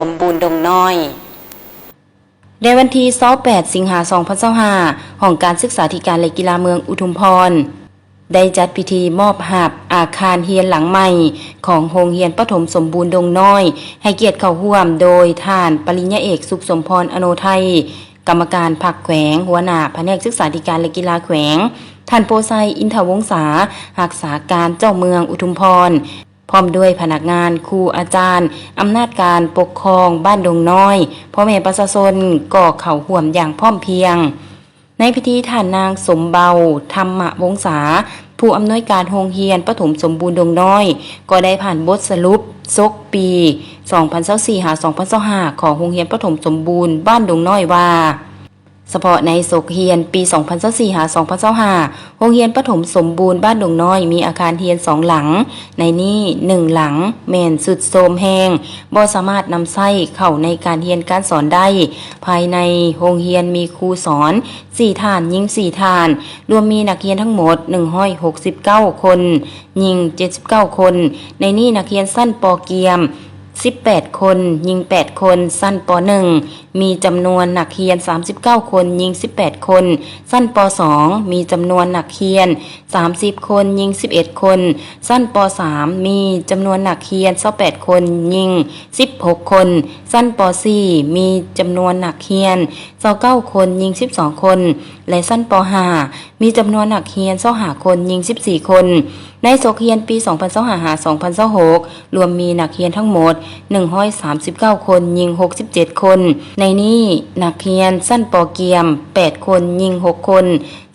สมบูรณ์ดงน้อยในวันที่28สิงหาคม2025ห้องการศึกษาธิการและกีฬาเมืองอุทุมพรได้จัดพิธีมอบหับอาคารเรียนหลังใหม่ของโรงเรียนประถมสมบูรณ์ดงน้อยให้เกียรติเข้าร่วมโดยท่านปริญญาเอกสุขสมพรอโนไทยกรรมการภาคแขวงหัวหน้าแผนกศึกษาธิการและกีฬาแขวงท่านโพไซอินทวงศารักษาการเจ้าเมืองอุทุมพรพร้อมด้วยพนักงานครูอาจารย์อำนาจการปกครองบ้านดงน้อยพ่อแม่ประชาชนก่อเข่าห่วมอย่างพร้อมเพรียงในพิธีท่านนางสมเบาธรรมวงศาผู้อำนวยการโรงเรียนประถมสมบูรณ์ดงน้อยก็ได้ผ่านบทสรุปซกปี2024-2025ของโรงเรียนประถมสมบูรณ์บ้านดงน้อยว่าเฉพาะในโศกเรียนปี2024-2025โรงเรียนประถมสมบูรณ์บ้านดงน้อยมีอาคารเรียน2หลังในนี้1หลังแม่นสุดโทรมแห้งบ่สามารถนำใช้เข้าในการเรียนการสอนได้ภายในโรงเรียนมีครูสอน4ท่านหญิง4ท่านรวมมีนักเรียนทั้งหมด169คนหญิง79คนในนี้นักเรียนชั้นป.เกียม18คนหญิง8คนชั้นป .1 มีจำนวนนักเรียน39คนหญิง18คนชั้นป .2 มีจำนวนนักเรียน30คนหญิง11คนชั้นป .3 มีจำนวนนักเรียน28คนหญิง16คนชั้นป .4 มีจำนวนนักเรียน29คนหญิง12คนและชั้นป .5 มีจำนวนนักเรียน25คนหญิง14คนในโศกเรียนปี2025-2026รวมมีนักเรียนทั้งหมด139คนหญิง67คนในนี้นักเรียนชั้นป.เกียม8คนหญิง6คน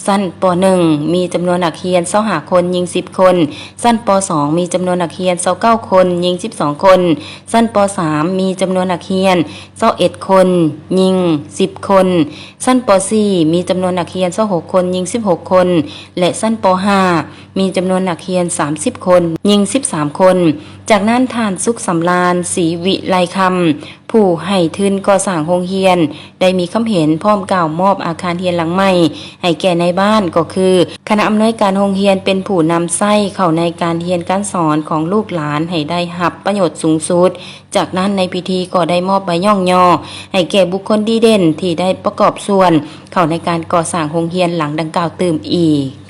ชั้นป .1 มีจำนวนนักเรียน25คนหญิง10คนชั้นป .2 มีจำนวนนักเรียน29คนหญิง12คนชั้นป .3 มีจำนวนนักเรียน21คนหญิง10คนชั้นป .4 มีจำนวนนักเรียน26คนหญิง16คนและชั้นป .5 มีจำนวนนักเรียน30คนหญิง13คนจากนั้นท่านสุขสำราญศรีวิไลคำผู้ให้ทุนก่อสร้างโรงเรียนได้มีคำเห็นพร้อมกล่าวมอบอาคารเรียนหลังใหม่ให้แก่ในบ้านก็คือคณะอำนวยการโรงเรียนเป็นผู้นำใช้เข้าในการเรียนการสอนของลูกหลานให้ได้รับประโยชน์สูงสุดจากนั้นในพิธีก็ได้มอบใบย่องย่อให้แก่บุคคลดีเด่นที่ได้ประกอบส่วนเข้าในการก่อสร้างโรงเรียนหลังดังกล่าวเติมอีก